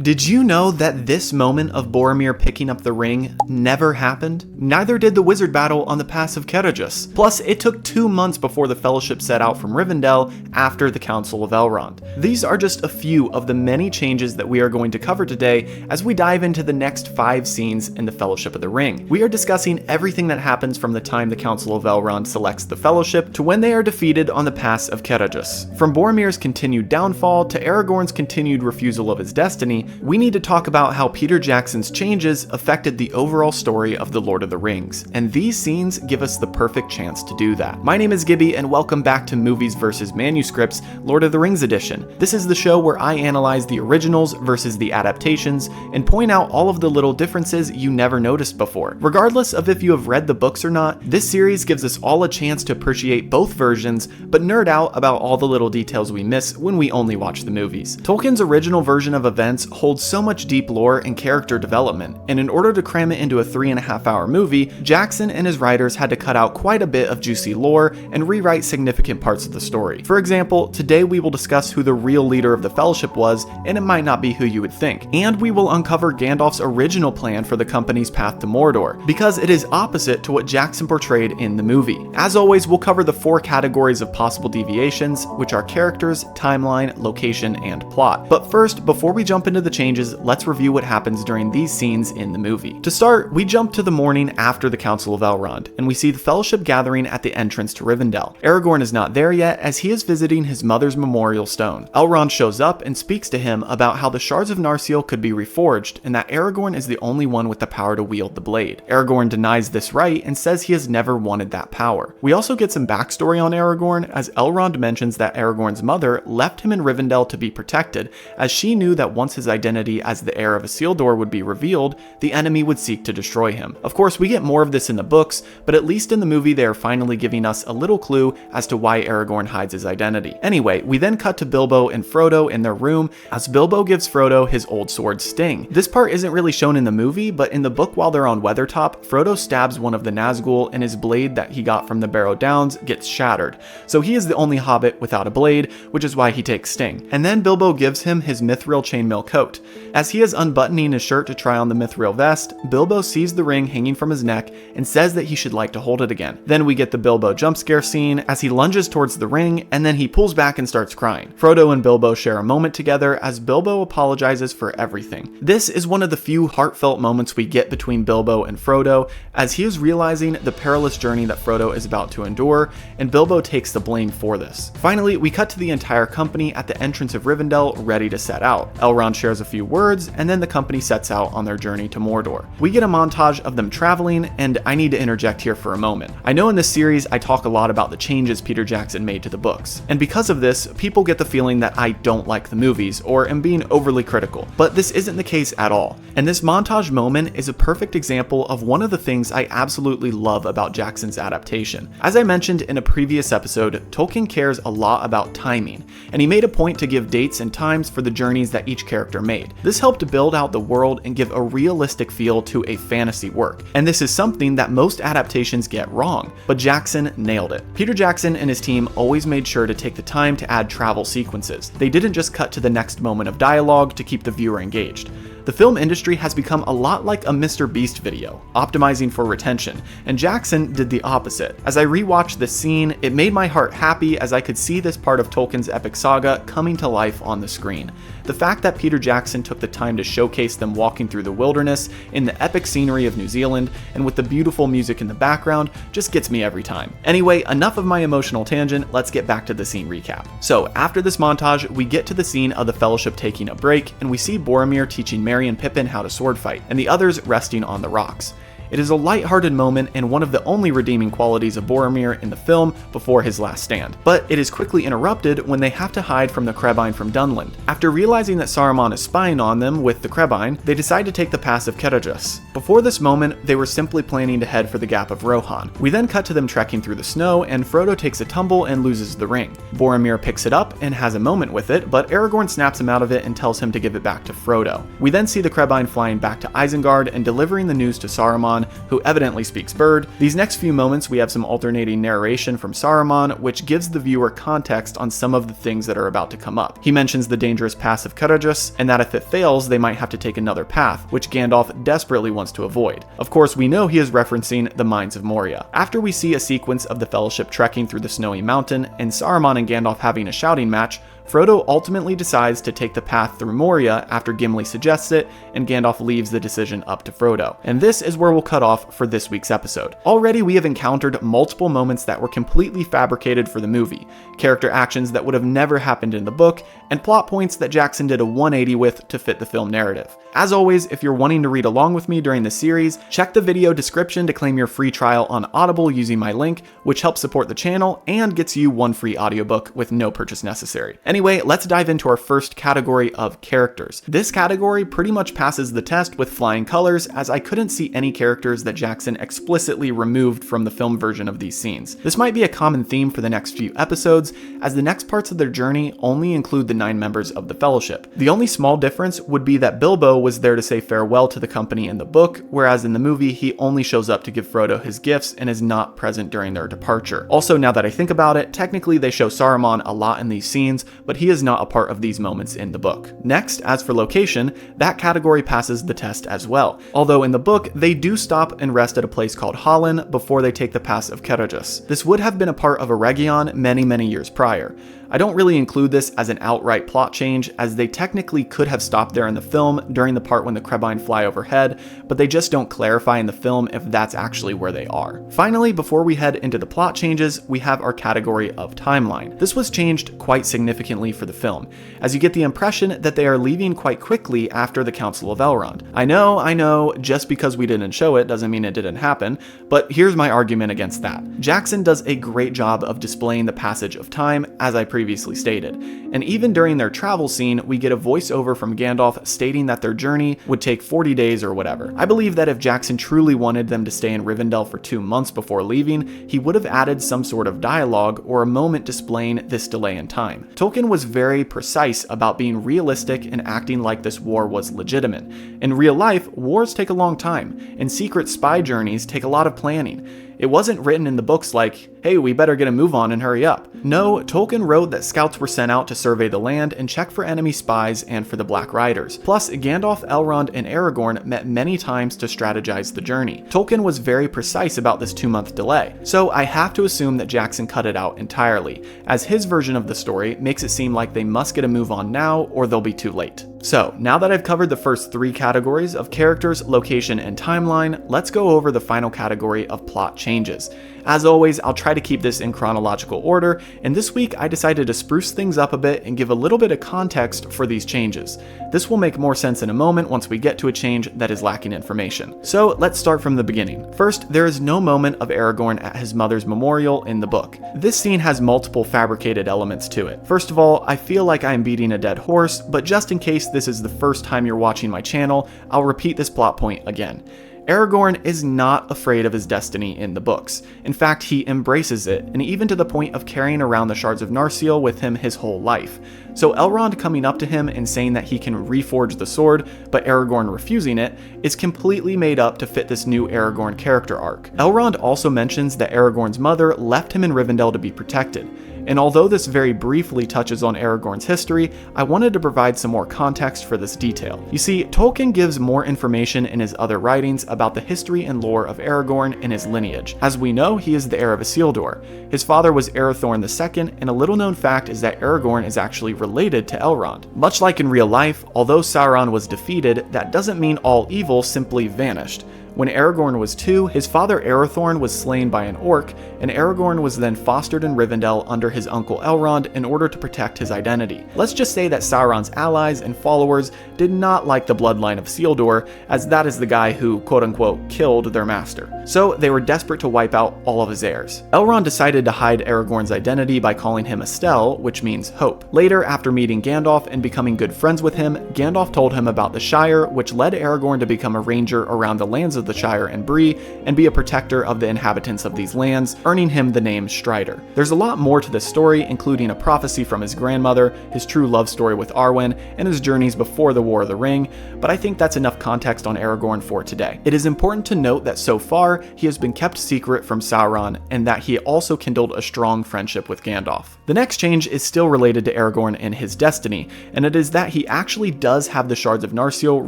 Did you know that this moment of Boromir picking up the ring never happened? Neither did the wizard battle on the Pass of Caradhras. Plus, it took 2 months before the Fellowship set out from Rivendell after the Council of Elrond. These are just a few of the many changes that we are going to cover today as we dive into the next 5 scenes in the Fellowship of the Ring. We are discussing everything that happens from the time the Council of Elrond selects the Fellowship to when they are defeated on the Pass of Caradhras. From Boromir's continued downfall to Aragorn's continued refusal of his destiny, we need to talk about how Peter Jackson's changes affected the overall story of The Lord of the Rings, and these scenes give us the perfect chance to do that. My name is Gibby, and welcome back to Movies vs. Manuscripts, Lord of the Rings edition. This is the show where I analyze the originals versus the adaptations, and point out all of the little differences you never noticed before. Regardless of if you have read the books or not, this series gives us all a chance to appreciate both versions, but nerd out about all the little details we miss when we only watch the movies. Tolkien's original version of events holds so much deep lore and character development, and in order to cram it into a 3.5-hour movie, Jackson and his writers had to cut out quite a bit of juicy lore and rewrite significant parts of the story. For example, today we will discuss who the real leader of the Fellowship was, and it might not be who you would think. And we will uncover Gandalf's original plan for the company's path to Mordor, because it is opposite to what Jackson portrayed in the movie. As always, we'll cover the 4 categories of possible deviations, which are characters, timeline, location, and plot. But first, before we jump into the changes, let's review what happens during these scenes in the movie. To start, we jump to the morning after the Council of Elrond, and we see the Fellowship gathering at the entrance to Rivendell. Aragorn is not there yet, as he is visiting his mother's memorial stone. Elrond shows up and speaks to him about how the shards of Narsil could be reforged, and that Aragorn is the only one with the power to wield the blade. Aragorn denies this right and says he has never wanted that power. We also get some backstory on Aragorn, as Elrond mentions that Aragorn's mother left him in Rivendell to be protected, as she knew that once his identity as the heir of Isildur would be revealed, the enemy would seek to destroy him. Of course, we get more of this in the books, but at least in the movie they are finally giving us a little clue as to why Aragorn hides his identity. Anyway, we then cut to Bilbo and Frodo in their room, as Bilbo gives Frodo his old sword Sting. This part isn't really shown in the movie, but in the book while they're on Weathertop, Frodo stabs one of the Nazgul and his blade that he got from the Barrow Downs gets shattered. So he is the only hobbit without a blade, which is why he takes Sting. And then Bilbo gives him his mithril chainmail coat. As he is unbuttoning his shirt to try on the mithril vest, Bilbo sees the ring hanging from his neck and says that he should like to hold it again. Then we get the Bilbo jump scare scene as he lunges towards the ring, and then he pulls back and starts crying. Frodo and Bilbo share a moment together as Bilbo apologizes for everything. This is one of the few heartfelt moments we get between Bilbo and Frodo, as he is realizing the perilous journey that Frodo is about to endure, and Bilbo takes the blame for this. Finally, we cut to the entire company at the entrance of Rivendell ready to set out. Elrond shares a few words, and then the company sets out on their journey to Mordor. We get a montage of them traveling, and I need to interject here for a moment. I know in this series I talk a lot about the changes Peter Jackson made to the books, and because of this, people get the feeling that I don't like the movies or am being overly critical, but this isn't the case at all. And this montage moment is a perfect example of one of the things I absolutely love about Jackson's adaptation. As I mentioned in a previous episode, Tolkien cares a lot about timing, and he made a point to give dates and times for the journeys that each character made. This helped to build out the world and give a realistic feel to a fantasy work, and this is something that most adaptations get wrong, but Jackson nailed it. Peter Jackson and his team always made sure to take the time to add travel sequences. They didn't just cut to the next moment of dialogue to keep the viewer engaged. The film industry has become a lot like a Mr. Beast video, optimizing for retention, and Jackson did the opposite. As I rewatched this scene, it made my heart happy as I could see this part of Tolkien's epic saga coming to life on the screen. The fact that Peter Jackson took the time to showcase them walking through the wilderness in the epic scenery of New Zealand and with the beautiful music in the background just gets me every time. Anyway, enough of my emotional tangent, let's get back to the scene recap. So after this montage, we get to the scene of the Fellowship taking a break, and we see Boromir teaching Merry and Pippin how to sword fight, and the others resting on the rocks. It is a lighthearted moment and one of the only redeeming qualities of Boromir in the film before his last stand. But it is quickly interrupted when they have to hide from the Crebain from Dunland. After realizing that Saruman is spying on them with the Crebain, they decide to take the Pass of Caradhras. Before this moment, they were simply planning to head for the Gap of Rohan. We then cut to them trekking through the snow, and Frodo takes a tumble and loses the ring. Boromir picks it up and has a moment with it, but Aragorn snaps him out of it and tells him to give it back to Frodo. We then see the Crebain flying back to Isengard and delivering the news to Saruman, Saruman, who evidently speaks bird. These next few moments we have some alternating narration from Saruman, which gives the viewer context on some of the things that are about to come up. He mentions the dangerous Pass of Caradhras, and that if it fails, they might have to take another path, which Gandalf desperately wants to avoid. Of course, we know he is referencing the Mines of Moria. After we see a sequence of the Fellowship trekking through the Snowy Mountain, and Saruman and Gandalf having a shouting match, Frodo ultimately decides to take the path through Moria after Gimli suggests it, and Gandalf leaves the decision up to Frodo. And this is where we'll cut off for this week's episode. Already we have encountered multiple moments that were completely fabricated for the movie, character actions that would have never happened in the book, and plot points that Jackson did a 180 with to fit the film narrative. As always, if you're wanting to read along with me during the series, check the video description to claim your free trial on Audible using my link, which helps support the channel and gets you one free audiobook with no purchase necessary. Anyway, let's dive into our first category of characters. This category pretty much passes the test with flying colors, as I couldn't see any characters that Jackson explicitly removed from the film version of these scenes. This might be a common theme for the next few episodes, as the next parts of their journey only include the 9 members of the Fellowship. The only small difference would be that Bilbo was there to say farewell to the company in the book, whereas in the movie he only shows up to give Frodo his gifts and is not present during their departure. Also, now that I think about it, technically they show Saruman a lot in these scenes, but he is not a part of these moments in the book. Next, as for location, that category passes the test as well, although in the book they do stop and rest at a place called Hollin before they take the Pass of Caradhras. This would have been a part of Eregion many years prior. I don't really include this as an outright plot change, as they technically could have stopped there in the film during the part when the Krebine fly overhead, but they just don't clarify in the film if that's actually where they are. Finally, before we head into the plot changes, we have our category of timeline. This was changed quite significantly for the film, as you get the impression that they are leaving quite quickly after the Council of Elrond. I know, just because we didn't show it doesn't mean it didn't happen, but here's my argument against that. Jackson does a great job of displaying the passage of time, as I previously stated, and even during their travel scene, we get a voiceover from Gandalf stating that their journey would take 40 days or whatever. I believe that if Jackson truly wanted them to stay in Rivendell for 2 months before leaving, he would have added some sort of dialogue or a moment displaying this delay in time. Tolkien was very precise about being realistic and acting like this war was legitimate. In real life, wars take a long time, and secret spy journeys take a lot of planning. It wasn't written in the books like, hey, we better get a move on and hurry up. No, Tolkien wrote that scouts were sent out to survey the land and check for enemy spies and for the Black Riders. Plus, Gandalf, Elrond, and Aragorn met many times to strategize the journey. Tolkien was very precise about this 2-month delay, so I have to assume that Jackson cut it out entirely, as his version of the story makes it seem like they must get a move on now or they'll be too late. So, now that I've covered the first 3 categories of characters, location, and timeline, let's go over the final category of plot changes. As always, I'll try to keep this in chronological order, and this week I decided to spruce things up a bit and give a little bit of context for these changes. This will make more sense in a moment once we get to a change that is lacking information. So let's start from the beginning. First, there is no moment of Aragorn at his mother's memorial in the book. This scene has multiple fabricated elements to it. First of all, I feel like I'm beating a dead horse, but just in case this is the first time you're watching my channel, I'll repeat this plot point again. Aragorn is not afraid of his destiny in the books. In fact, he embraces it, and even to the point of carrying around the shards of Narsil with him his whole life. So Elrond coming up to him and saying that he can reforge the sword, but Aragorn refusing it, is completely made up to fit this new Aragorn character arc. Elrond also mentions that Aragorn's mother left him in Rivendell to be protected. And although this very briefly touches on Aragorn's history, I wanted to provide some more context for this detail. You see, Tolkien gives more information in his other writings about the history and lore of Aragorn and his lineage. As we know, he is the heir of Isildur. His father was Arathorn II, and a little known fact is that Aragorn is actually related to Elrond. Much like in real life, although Sauron was defeated, that doesn't mean all evil simply vanished. When Aragorn was 2, his father Arathorn was slain by an orc, and Aragorn was then fostered in Rivendell under his uncle Elrond in order to protect his identity. Let's just say that Sauron's allies and followers did not like the bloodline of Isildur, as that is the guy who quote-unquote killed their master. So they were desperate to wipe out all of his heirs. Elrond decided to hide Aragorn's identity by calling him Estel, which means hope. Later, after meeting Gandalf and becoming good friends with him, Gandalf told him about the Shire, which led Aragorn to become a ranger around the lands of the Shire and Bree and be a protector of the inhabitants of these lands, earning him the name Strider. There's a lot more to this story, including a prophecy from his grandmother, his true love story with Arwen, and his journeys before the War of the Ring, but I think that's enough context on Aragorn for today. It is important to note that so far, he has been kept secret from Sauron, and that he also kindled a strong friendship with Gandalf. The next change is still related to Aragorn and his destiny, and it is that he actually does have the Shards of Narsil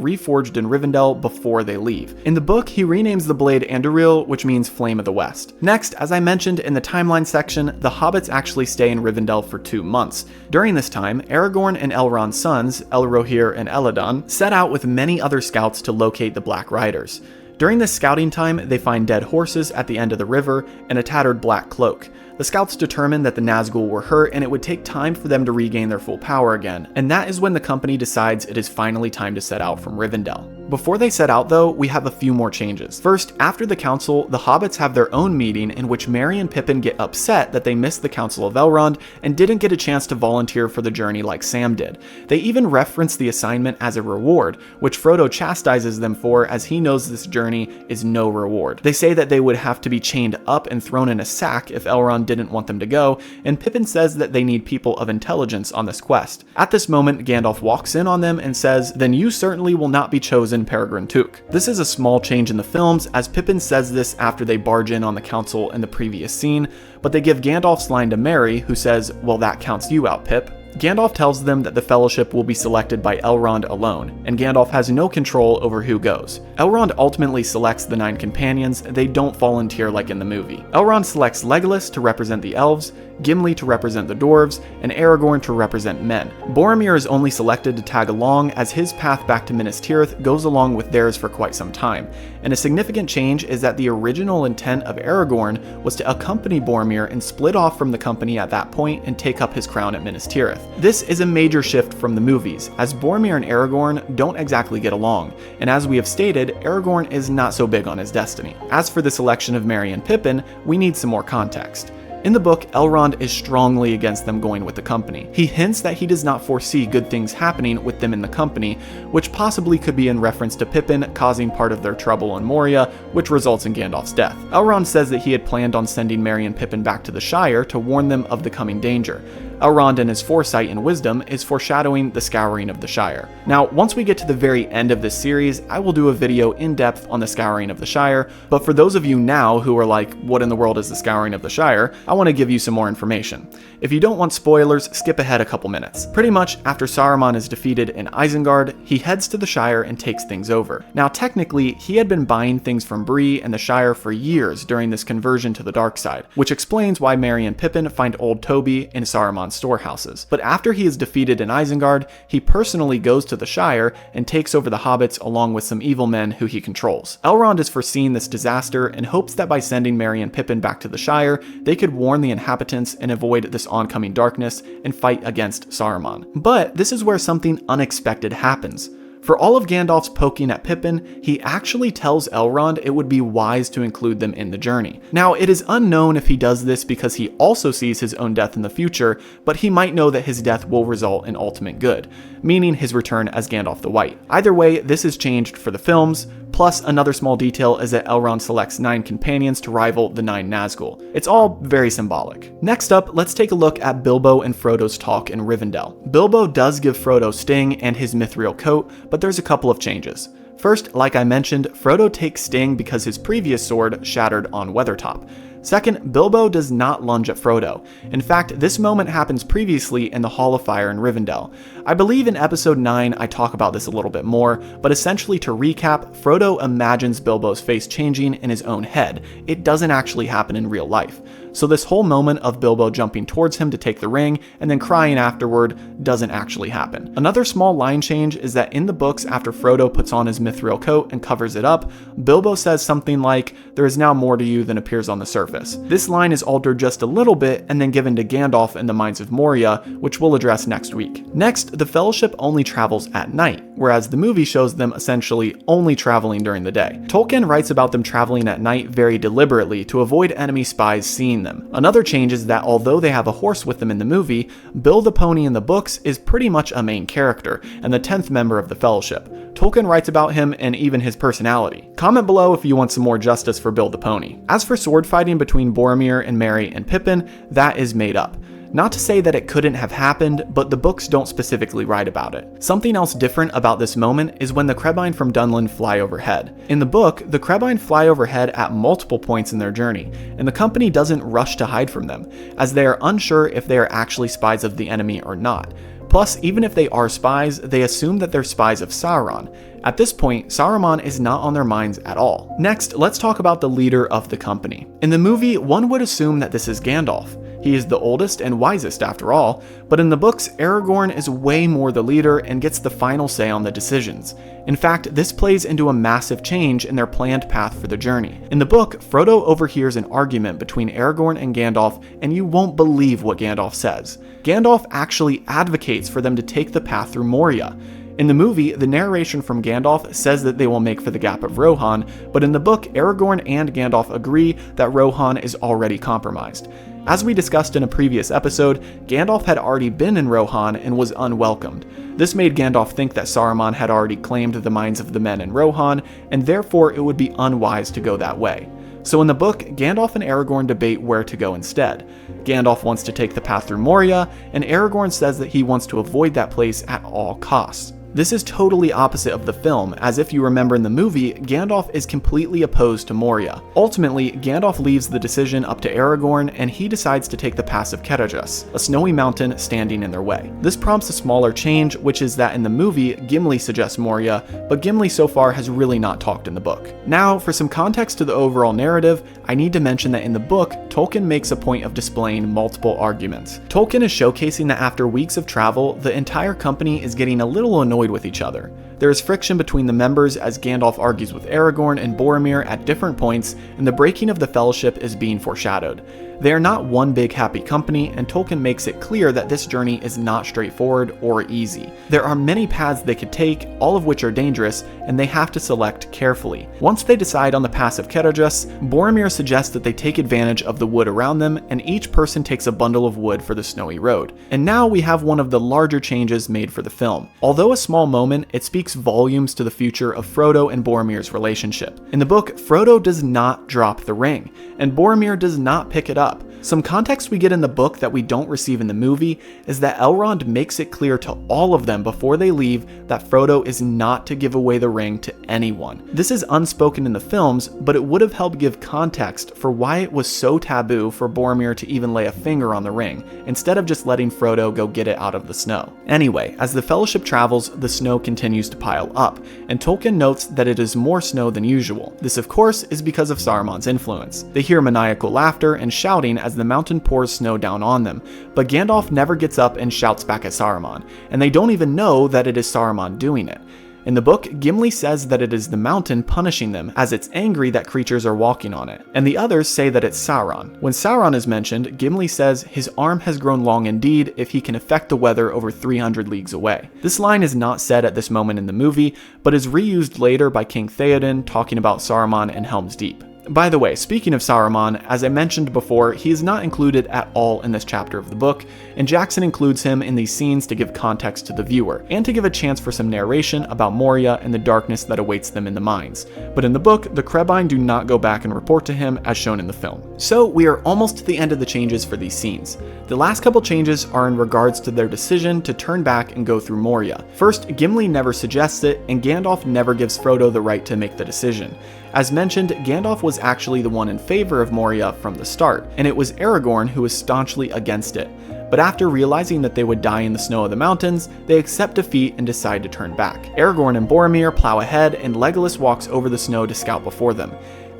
reforged in Rivendell before they leave. In the book, he renames the blade Anduril, which means Flame of the West. Next, as I mentioned in the timeline section, the hobbits actually stay in Rivendell for 2 months. During this time, Aragorn and Elrond's sons, Elrohir and Elladan, set out with many other scouts to locate the Black Riders. During this scouting time, they find dead horses at the end of the river and a tattered black cloak. The scouts determined that the Nazgul were hurt and it would take time for them to regain their full power again, and that is when the company decides it is finally time to set out from Rivendell. Before they set out though, we have a few more changes. First, after the council, the hobbits have their own meeting in which Merry and Pippin get upset that they missed the Council of Elrond and didn't get a chance to volunteer for the journey like Sam did. They even reference the assignment as a reward, which Frodo chastises them for as he knows this journey is no reward. They say that they would have to be chained up and thrown in a sack if Elrond didn't want them to go, and Pippin says that they need people of intelligence on this quest. At this moment, Gandalf walks in on them and says, "Then you certainly will not be chosen, Peregrine Took." This is a small change in the films, as Pippin says this after they barge in on the council in the previous scene, but they give Gandalf's line to Merry, who says, "Well, that counts you out, Pip." Gandalf tells them that the Fellowship will be selected by Elrond alone, and Gandalf has no control over who goes. Elrond ultimately selects the 9 companions, they don't volunteer like in the movie. Elrond selects Legolas to represent the elves, Gimli to represent the dwarves, and Aragorn to represent men. Boromir is only selected to tag along as his path back to Minas Tirith goes along with theirs for quite some time, and a significant change is that the original intent of Aragorn was to accompany Boromir and split off from the company at that point and take up his crown at Minas Tirith. This is a major shift from the movies, as Boromir and Aragorn don't exactly get along, and as we have stated, Aragorn is not so big on his destiny. As for the selection of Merry and Pippin, we need some more context. In the book, Elrond is strongly against them going with the company. He hints that he does not foresee good things happening with them in the company, which possibly could be in reference to Pippin causing part of their trouble in Moria, which results in Gandalf's death. Elrond says that he had planned on sending Merry and Pippin back to the Shire to warn them of the coming danger. Elrond in his foresight and wisdom is foreshadowing the Scouring of the Shire. Now, once we get to the very end of this series, I will do a video in depth on the Scouring of the Shire, but for those of you now who are like, what in the world is the Scouring of the Shire, I want to give you some more information. If you don't want spoilers, skip ahead a couple minutes. Pretty much after Saruman is defeated in Isengard, he heads to the Shire and takes things over. Now technically, he had been buying things from Bree and the Shire for years during this conversion to the dark side, which explains why Merry and Pippin find old Toby in Saruman's storehouses. But after he is defeated in Isengard, he personally goes to the Shire and takes over the hobbits along with some evil men who he controls. Elrond is foreseeing this disaster and hopes that by sending Merry and Pippin back to the Shire, they could warn the inhabitants and avoid this oncoming darkness and fight against Saruman. But this is where something unexpected happens. For all of Gandalf's poking at Pippin, he actually tells Elrond it would be wise to include them in the journey. Now, it is unknown if he does this because he also sees his own death in the future, but he might know that his death will result in ultimate good, meaning his return as Gandalf the White. Either way, this is changed for the films. Plus, another small detail is that Elrond selects 9 companions to rival the 9 Nazgul. It's all very symbolic. Next up, let's take a look at Bilbo and Frodo's talk in Rivendell. Bilbo does give Frodo Sting and his mithril coat, but there's a couple of changes. First, like I mentioned, Frodo takes Sting because his previous sword shattered on Weathertop. Second, Bilbo does not lunge at Frodo. In fact, this moment happens previously in the Hall of Fire in Rivendell. I believe in episode 9 I talk about this a little bit more, but essentially to recap, Frodo imagines Bilbo's face changing in his own head. It doesn't actually happen in real life. So this whole moment of Bilbo jumping towards him to take the ring and then crying afterward doesn't actually happen. Another small line change is that in the books, after Frodo puts on his mithril coat and covers it up, Bilbo says something like, "There is now more to you than appears on the surface." This line is altered just a little bit and then given to Gandalf in the Mines of Moria, which we'll address next week. Next, the Fellowship only travels at night, whereas the movie shows them essentially only traveling during the day. Tolkien writes about them traveling at night very deliberately to avoid enemy spies seeing between them. Another change is that although they have a horse with them in the movie, Bill the Pony in the books is pretty much a main character, and the 10th member of the Fellowship. Tolkien writes about him and even his personality. Comment below if you want some more justice for Bill the Pony. As for sword fighting between Boromir and Merry and Pippin, that is made up. Not to say that it couldn't have happened, but the books don't specifically write about it. Something else different about this moment is when the Crebain from Dunlin fly overhead. In the book, the Crebain fly overhead at multiple points in their journey, and the company doesn't rush to hide from them, as they are unsure if they are actually spies of the enemy or not. Plus, even if they are spies, they assume that they're spies of Sauron. At this point, Saruman is not on their minds at all. Next, let's talk about the leader of the company. In the movie, one would assume that this is Gandalf. He is the oldest and wisest after all, but in the books, Aragorn is way more the leader and gets the final say on the decisions. In fact, this plays into a massive change in their planned path for the journey. In the book, Frodo overhears an argument between Aragorn and Gandalf, and you won't believe what Gandalf says. Gandalf actually advocates for them to take the path through Moria. In the movie, the narration from Gandalf says that they will make for the Gap of Rohan, but in the book, Aragorn and Gandalf agree that Rohan is already compromised. As we discussed in a previous episode, Gandalf had already been in Rohan and was unwelcomed. This made Gandalf think that Saruman had already claimed the minds of the men in Rohan, and therefore it would be unwise to go that way. So in the book, Gandalf and Aragorn debate where to go instead. Gandalf wants to take the path through Moria, and Aragorn says that he wants to avoid that place at all costs. This is totally opposite of the film, as if you remember in the movie, Gandalf is completely opposed to Moria. Ultimately, Gandalf leaves the decision up to Aragorn, and he decides to take the Pass of Caradhras, a snowy mountain standing in their way. This prompts a smaller change, which is that in the movie, Gimli suggests Moria, but Gimli so far has really not talked in the book. Now, for some context to the overall narrative, I need to mention that in the book, Tolkien makes a point of displaying multiple arguments. Tolkien is showcasing that after weeks of travel, the entire company is getting a little annoyed with each other. There is friction between the members as Gandalf argues with Aragorn and Boromir at different points, and the breaking of the Fellowship is being foreshadowed. They are not one big happy company, and Tolkien makes it clear that this journey is not straightforward or easy. There are many paths they could take, all of which are dangerous, and they have to select carefully. Once they decide on the Pass of Caradhras, Boromir suggests that they take advantage of the wood around them, and each person takes a bundle of wood for the snowy road. And now we have one of the larger changes made for the film. Although a small moment, it speaks volumes to the future of Frodo and Boromir's relationship. In the book, Frodo does not drop the ring, and Boromir does not pick it up. Some context we get in the book that we don't receive in the movie is that Elrond makes it clear to all of them before they leave that Frodo is not to give away the ring to anyone. This is unspoken in the films, but it would have helped give context for why it was so taboo for Boromir to even lay a finger on the ring, instead of just letting Frodo go get it out of the snow. Anyway, as the Fellowship travels, the snow continues to pile up, and Tolkien notes that it is more snow than usual. This of course is because of Saruman's influence. They hear maniacal laughter and shouting as the mountain pours snow down on them, but Gandalf never gets up and shouts back at Saruman, and they don't even know that it is Saruman doing it. In the book, Gimli says that it is the mountain punishing them, as it's angry that creatures are walking on it, and the others say that it's Sauron. When Sauron is mentioned, Gimli says his arm has grown long indeed if he can affect the weather over 300 leagues away. This line is not said at this moment in the movie, but is reused later by King Theoden talking about Saruman and Helm's Deep. By the way, speaking of Saruman, as I mentioned before, he is not included at all in this chapter of the book, and Jackson includes him in these scenes to give context to the viewer, and to give a chance for some narration about Moria and the darkness that awaits them in the mines. But in the book, the Crebain do not go back and report to him as shown in the film. So we are almost to the end of the changes for these scenes. The last couple changes are in regards to their decision to turn back and go through Moria. First, Gimli never suggests it, and Gandalf never gives Frodo the right to make the decision. As mentioned, Gandalf was actually the one in favor of Moria from the start, and it was Aragorn who was staunchly against it. But after realizing that they would die in the snow of the mountains, they accept defeat and decide to turn back. Aragorn and Boromir plow ahead, and Legolas walks over the snow to scout before them.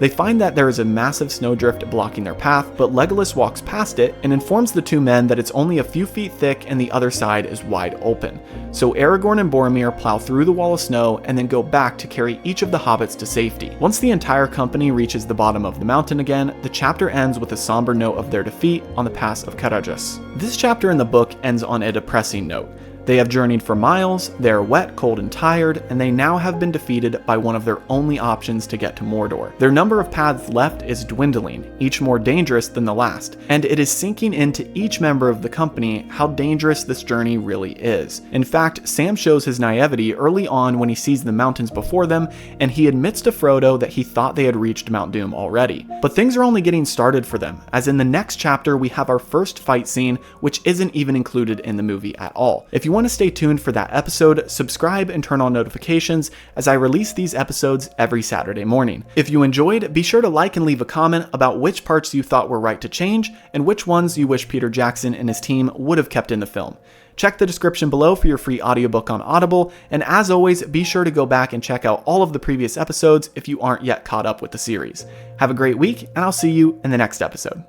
They find that there is a massive snowdrift blocking their path, but Legolas walks past it and informs the two men that it's only a few feet thick and the other side is wide open. So Aragorn and Boromir plow through the wall of snow and then go back to carry each of the hobbits to safety. Once the entire company reaches the bottom of the mountain again, the chapter ends with a somber note of their defeat on the Pass of Caradhras. This chapter in the book ends on a depressing note. They have journeyed for miles, they are wet, cold, and tired, and they now have been defeated by one of their only options to get to Mordor. Their number of paths left is dwindling, each more dangerous than the last, and it is sinking into each member of the company how dangerous this journey really is. In fact, Sam shows his naivety early on when he sees the mountains before them, and he admits to Frodo that he thought they had reached Mount Doom already. But things are only getting started for them, as in the next chapter we have our first fight scene, which isn't even included in the movie at all. If you want to stay tuned for that episode, subscribe and turn on notifications as I release these episodes every Saturday morning. If you enjoyed, be sure to like and leave a comment about which parts you thought were right to change and which ones you wish Peter Jackson and his team would have kept in the film. Check the description below for your free audiobook on Audible, and as always, be sure to go back and check out all of the previous episodes if you aren't yet caught up with the series. Have a great week, and I'll see you in the next episode.